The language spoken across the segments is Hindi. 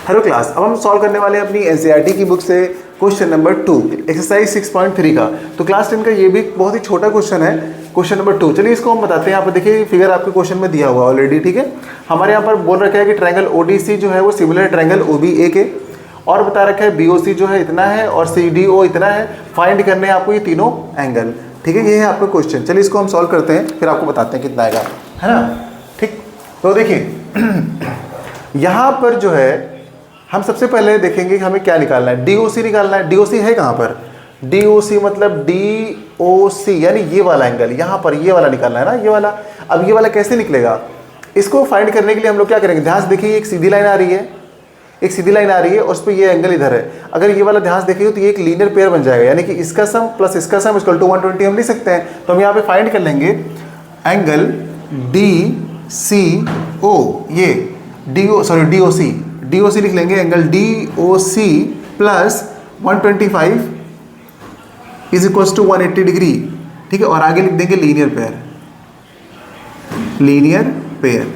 हेलो क्लास, अब हम सॉल्व करने वाले हैं अपनी एनसीईआरटी की बुक से क्वेश्चन नंबर 2 एक्सरसाइज 6.3 का। तो क्लास 10 का ये भी बहुत ही छोटा क्वेश्चन है, क्वेश्चन नंबर 2। चलिए इसको हम बताते हैं। यहाँ पर देखिए फिगर आपके क्वेश्चन में दिया हुआ ऑलरेडी, ठीक है। हमारे यहाँ पर बोल रखा है कि ट्रायंगल ओडीसी जो है वो सिमिलर ट्रायंगल ओबीए के, और बता रखा है बीओसी जो है इतना है और सीडीओ इतना है। फाइंड करने हैं आपको ये तीनों एंगल, ठीक है। ये है आपका क्वेश्चन। चलिए इसको हम सॉल्व करते हैं, फिर आपको बताते हैं कितना आएगा, है ना। ठीक, तो देखिए यहाँ पर जो है हम सबसे पहले देखेंगे कि हमें क्या निकालना है। डीओसी निकालना है। डीओसी है कहाँ पर? डीओसी मतलब डीओसी यानी ये वाला एंगल, यहाँ पर ये वाला निकालना है ना, ये वाला। अब ये वाला कैसे निकलेगा, इसको फाइंड करने के लिए हम लोग क्या करेंगे, ध्यान से देखिए एक सीधी लाइन आ रही है, एक सीधी लाइन आ रही है और उस पर ये एंगल इधर है। अगर ये वाला ध्यान से देखिए तो ये एक लीनियर पेयर बन जाएगा, यानी कि इसका सम प्लस इसका सम इक्वल टू 120 हम लिख सकते हैं। तो हम यहाँ पे फाइंड कर लेंगे एंगल डी सी ओ, ये डीओसी डीओसी लिख लेंगे। Angle DOC plus 125 is equal to 180 degree, ठीक है। और आगे लिख देंगे लीनियर पेयर, लीनियर पेयर,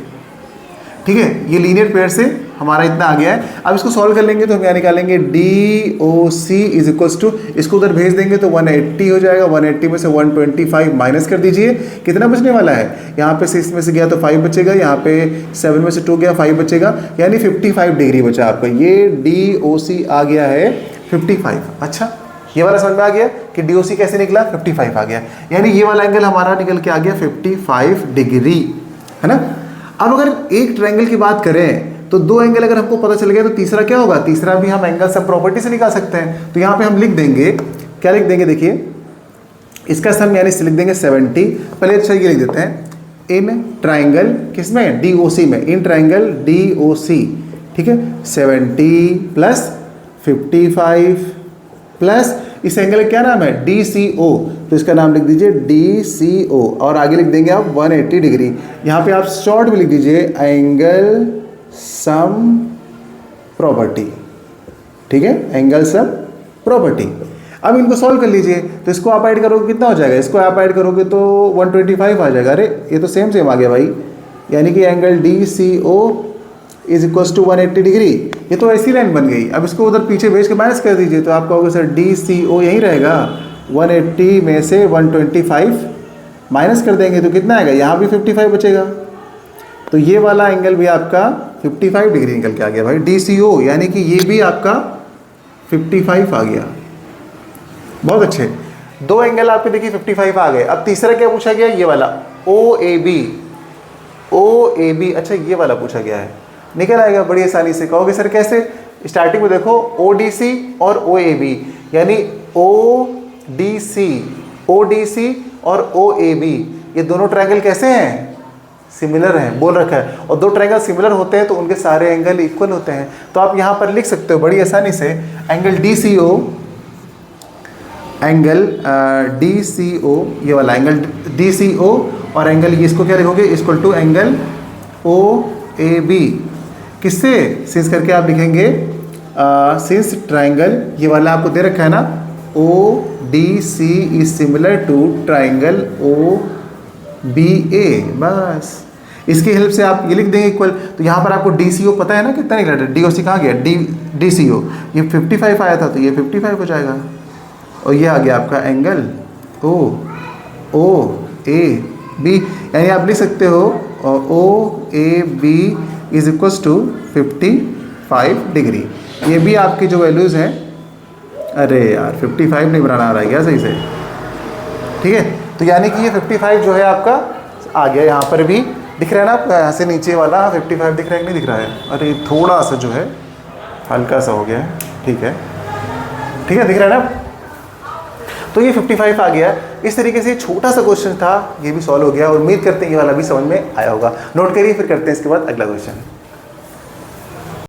ठीक है। ये लीनियर पेयर से हमारा इतना आ गया है। अब इसको सॉल्व कर लेंगे तो हम यहाँ निकालेंगे D O C is equal to, इसको उधर भेज देंगे तो 180 हो जाएगा। 180 में से 125 माइनस कर दीजिए, कितना बचने वाला है, यहाँ पे 6 में से गया तो 5 बचेगा, यहाँ पे 7 में से 2 गया 5 बचेगा, यानी 55 डिग्री बचा आपका। ये डी ओ सी आ गया है 55। अच्छा, ये वाला समझ में आ गया कि डी ओ सी कैसे निकला, 55 आ गया, यानी ये वाला एंगल हमारा निकल के आ गया 55 डिग्री, है ना। अब अगर एक ट्रायंगल की बात करें तो दो एंगल अगर हमको पता चल गया तो तीसरा क्या होगा, तीसरा भी हम एंगल सम प्रॉपर्टी से निकाल सकते हैं। तो यहाँ पे हम लिख देंगे, क्या लिख देंगे, देखिए इसका सम यानी लिख देंगे 70। पहले अच्छा ये लिख देते हैं, इन ट्रायंगल किसमें, डीओसी में, इन ट्रायंगल डीओसी, ठीक है। 70 प्लस 55 प्लस इस एंगल का क्या नाम है, डीसीओ, तो इसका नाम लिख दीजिए डीसीओ, और आगे लिख देंगे आप 180 डिग्री। यहाँ पे आप शॉर्ट भी लिख दीजिए एंगल सम प्रॉपर्टी, ठीक है, एंगल सम प्रॉपर्टी। अब इनको सॉल्व कर लीजिए, तो इसको आप ऐड करोगे कितना हो जाएगा, इसको आप ऐड करोगे तो 125 आ जाएगा। अरे ये तो सेम आ गया भाई, यानी कि angle D C O is equal to 180 degree. ये तो ऐसी लाइन बन गई। अब इसको उधर पीछे भेज के माइनस कर दीजिए, तो आप कहोगे सर डी सी ओ यहीं रहेगा, 180 में से 125 माइनस कर देंगे तो कितना आएगा, यहाँ भी 55 बचेगा। तो ये वाला एंगल भी आपका 55 डिग्री निकल के आ गया भाई, डी सी ओ, यानी कि ये भी आपका 55 आ गया। बहुत अच्छे, दो एंगल आपके देखिए 55 आ गए। अब तीसरा क्या पूछा गया, ये वाला ओ A B, O A B, अच्छा ये वाला पूछा गया है, निकल आएगा बड़ी आसानी से। कहोगे सर कैसे, स्टार्टिंग में देखो ओ डी सी और ओ ए बी, यानी ओ डी सी और ओ ए बी, ये दोनों ट्रायंगल कैसे हैं, सिमिलर हैं, बोल रखा है। और दो ट्रायंगल सिमिलर होते हैं तो उनके सारे एंगल इक्वल होते हैं। तो आप यहाँ पर लिख सकते हो बड़ी आसानी से, एंगल डी सी ओ, एंगल डी सी ओ, ये वाला एंगल डी सी ओ, और एंगल ये इसको क्या लिखोगे, equal to angle O A B, किससे, सिंस करके आप लिखेंगे सिंस ट्रायंगल ये वाला आपको दे रखा है ना, O D C is similar to triangle O B A, बस इसकी हेल्प से आप ये लिख देंगे इक्वल। तो यहाँ पर आपको डी सी ओ पता है ना कितना निकला, डी ओ सी कहाँ गया, डी सी ओ, ये 55 आया था तो ये 55 हो जाएगा, और ये आ गया आपका एंगल ओ ए बी, यानी आप लिख सकते हो O A B is equal to 55 degree. ये भी आपकी जो वैल्यूज़ हैं, अरे यार 55 नहीं बनाना आ रहा है क्या सही से, ठीक है। तो यानी कि ये 55 जो है आपका आ गया, यहाँ पर भी दिख रहा है ना आपका, यहाँ से नीचे वाला 55 दिख रहा है कि नहीं दिख रहा है, अरे थोड़ा सा जो है हल्का सा हो गया है, ठीक है, ठीक है, दिख रहा है ना। तो ये 55 आ गया। इस तरीके से छोटा सा क्वेश्चन था, ये भी सॉल्व हो गया, और उम्मीद करते हैं ये वाला भी समझ में आया होगा। नोट करिए, फिर करते हैं इसके बाद अगला क्वेश्चन।